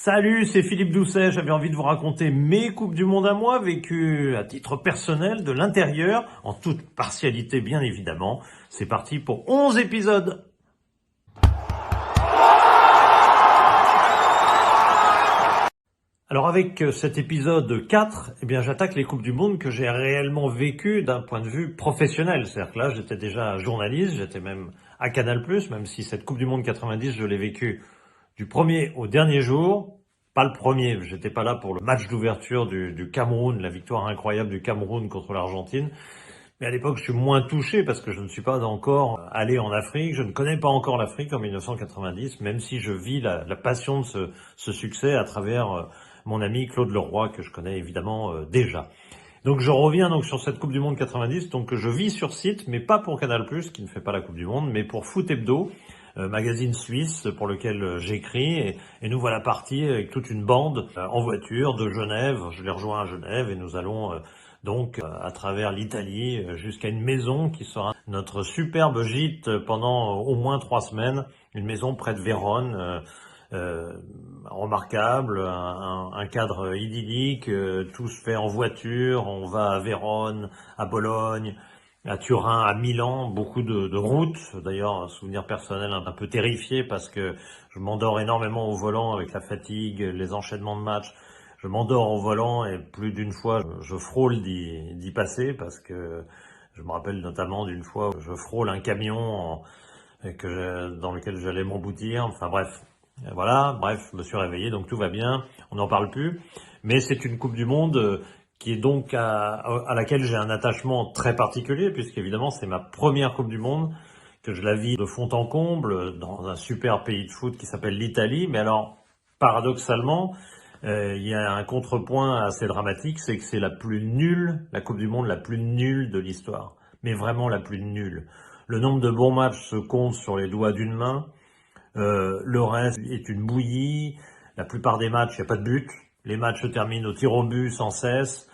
Salut, c'est Philippe Doucet. J'avais envie de vous raconter mes Coupes du Monde à moi, vécues à titre personnel, de l'intérieur, en toute partialité bien évidemment. C'est parti pour 11 épisodes. Alors avec cet épisode 4, j'attaque les Coupes du Monde que j'ai réellement vécues d'un point de vue professionnel. C'est-à-dire que là, j'étais déjà journaliste, j'étais même à Canal+, même si cette Coupe du Monde 90, je l'ai vécue du premier au dernier jour. Pas le premier, j'étais pas là pour le match d'ouverture du Cameroun, la victoire incroyable du Cameroun contre l'Argentine. Mais à l'époque, je suis moins touché parce que je ne suis pas encore allé en Afrique, je ne connais pas encore l'Afrique en 1990, même si je vis la passion de ce succès à travers mon ami Claude Leroy, que je connais évidemment déjà. Donc je reviens donc sur cette Coupe du Monde 90, donc que je vis sur site, mais pas pour Canal+, qui ne fait pas la Coupe du Monde, mais pour Foot Hebdo, magazine suisse pour lequel j'écris, et nous voilà partis avec toute une bande en voiture de Genève. Je les rejoins à Genève et nous allons donc à travers l'Italie jusqu'à une maison qui sera notre superbe gîte pendant au moins 3 semaines, une maison près de Vérone, remarquable, un cadre idyllique, tout se fait en voiture, on va à Vérone, à Bologne, à Turin, à Milan, beaucoup de routes. D'ailleurs, un souvenir personnel un peu terrifié parce que je m'endors énormément au volant avec la fatigue, les enchaînements de matchs. Je m'endors au volant et plus d'une fois, je frôle d'y passer parce que je me rappelle notamment d'une fois où je frôle un camion dans lequel j'allais m'emboutir. Enfin bref, voilà, je me suis réveillé, donc tout va bien, on n'en parle plus. Mais c'est une Coupe du Monde qui est donc à laquelle j'ai un attachement très particulier, puisqu'évidemment c'est ma première Coupe du Monde, que je la vis de fond en comble, dans un super pays de foot qui s'appelle l'Italie. Mais alors, paradoxalement, il y a un contrepoint assez dramatique, c'est que c'est la plus nulle, la Coupe du Monde la plus nulle de l'histoire. Mais vraiment la plus nulle. Le nombre de bons matchs se compte sur les doigts d'une main. Le reste est une bouillie. La plupart des matchs, il n'y a pas de but. Les matchs se terminent au tir au but sans cesse,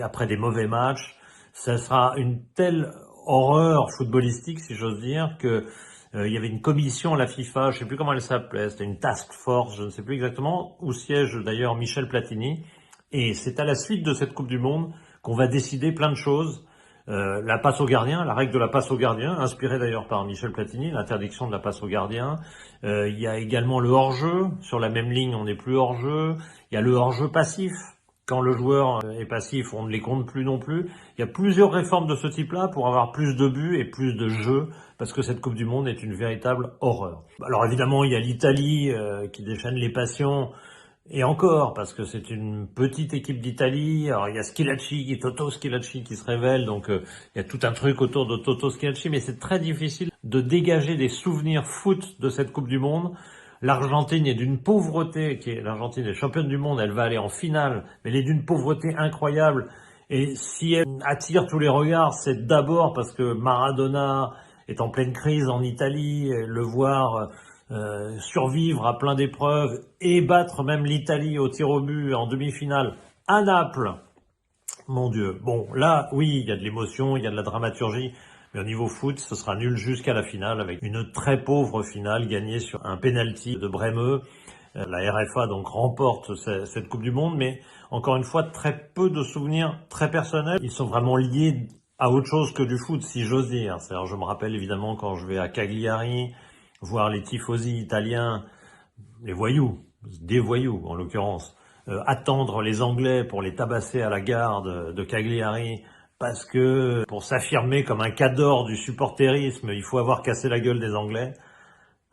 après des mauvais matchs. Ça sera une telle horreur footballistique, si j'ose dire, que il y avait une commission à la FIFA, je ne sais plus comment elle s'appelait, c'était une task force, je ne sais plus exactement, où siège d'ailleurs Michel Platini. Et c'est à la suite de cette Coupe du Monde qu'on va décider plein de choses. La passe au gardien, la règle de la passe au gardien, inspirée d'ailleurs par Michel Platini, l'interdiction de la passe au gardien. Il y a également le hors-jeu, sur la même ligne on n'est plus hors-jeu. Il y a le hors-jeu passif, quand le joueur est passif on ne les compte plus non plus. Il y a plusieurs réformes de ce type-là pour avoir plus de buts et plus de jeux, parce que cette Coupe du Monde est une véritable horreur. Alors évidemment il y a l'Italie qui déchaîne les passions. Et encore, parce que c'est une petite équipe d'Italie. Alors il y a Toto Schillaci qui se révèle, donc il y a tout un truc autour de Toto Schillaci, mais c'est très difficile de dégager des souvenirs foot de cette Coupe du Monde. L'Argentine est d'une pauvreté, l'Argentine est championne du monde, elle va aller en finale, mais elle est d'une pauvreté incroyable. Et si elle attire tous les regards, c'est d'abord parce que Maradona est en pleine crise en Italie, le voir survivre à plein d'épreuves et battre même l'Italie au tir au but en demi-finale à Naples. Mon Dieu. Bon, là, oui, il y a de l'émotion, il y a de la dramaturgie, mais au niveau foot, ce sera nul jusqu'à la finale, avec une très pauvre finale gagnée sur un penalty de Bremeux. La RFA donc remporte cette Coupe du Monde, mais encore une fois, très peu de souvenirs très personnels. Ils sont vraiment liés à autre chose que du foot, si j'ose dire. C'est-à-dire, je me rappelle évidemment quand je vais à Cagliari, voir les tifosi italiens, les voyous, des voyous en l'occurrence, attendre les Anglais pour les tabasser à la gare de Cagliari, parce que pour s'affirmer comme un cadre du supporterisme, il faut avoir cassé la gueule des Anglais.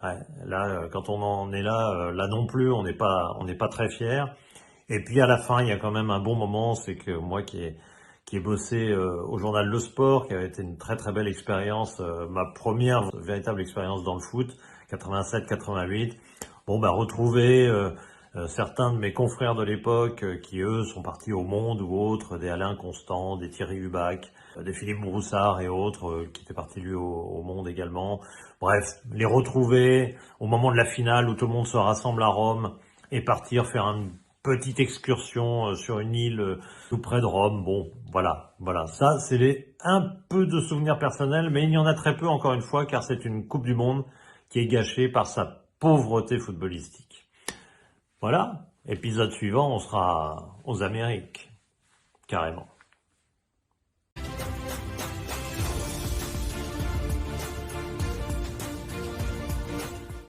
Ouais, là, quand on en est là, là non plus, on n'est pas très fiers. Et puis à la fin, il y a quand même un bon moment, c'est que moi qui ai bossé au journal Le Sport, qui avait été une très très belle expérience, ma première véritable expérience dans le foot, 87-88. Bon, retrouver certains de mes confrères de l'époque qui eux sont partis au Monde ou autres, des Alain Constant, des Thierry Hubac, des Philippe Broussard et autres qui étaient partis lui au Monde également. Bref, les retrouver au moment de la finale où tout le monde se rassemble à Rome et partir faire une petite excursion sur une île tout près de Rome. Bon, voilà. Ça, c'est un peu de souvenirs personnels, mais il y en a très peu encore une fois, car c'est une Coupe du Monde qui est gâchée par sa pauvreté footballistique. Voilà. Épisode suivant, on sera aux Amériques, carrément.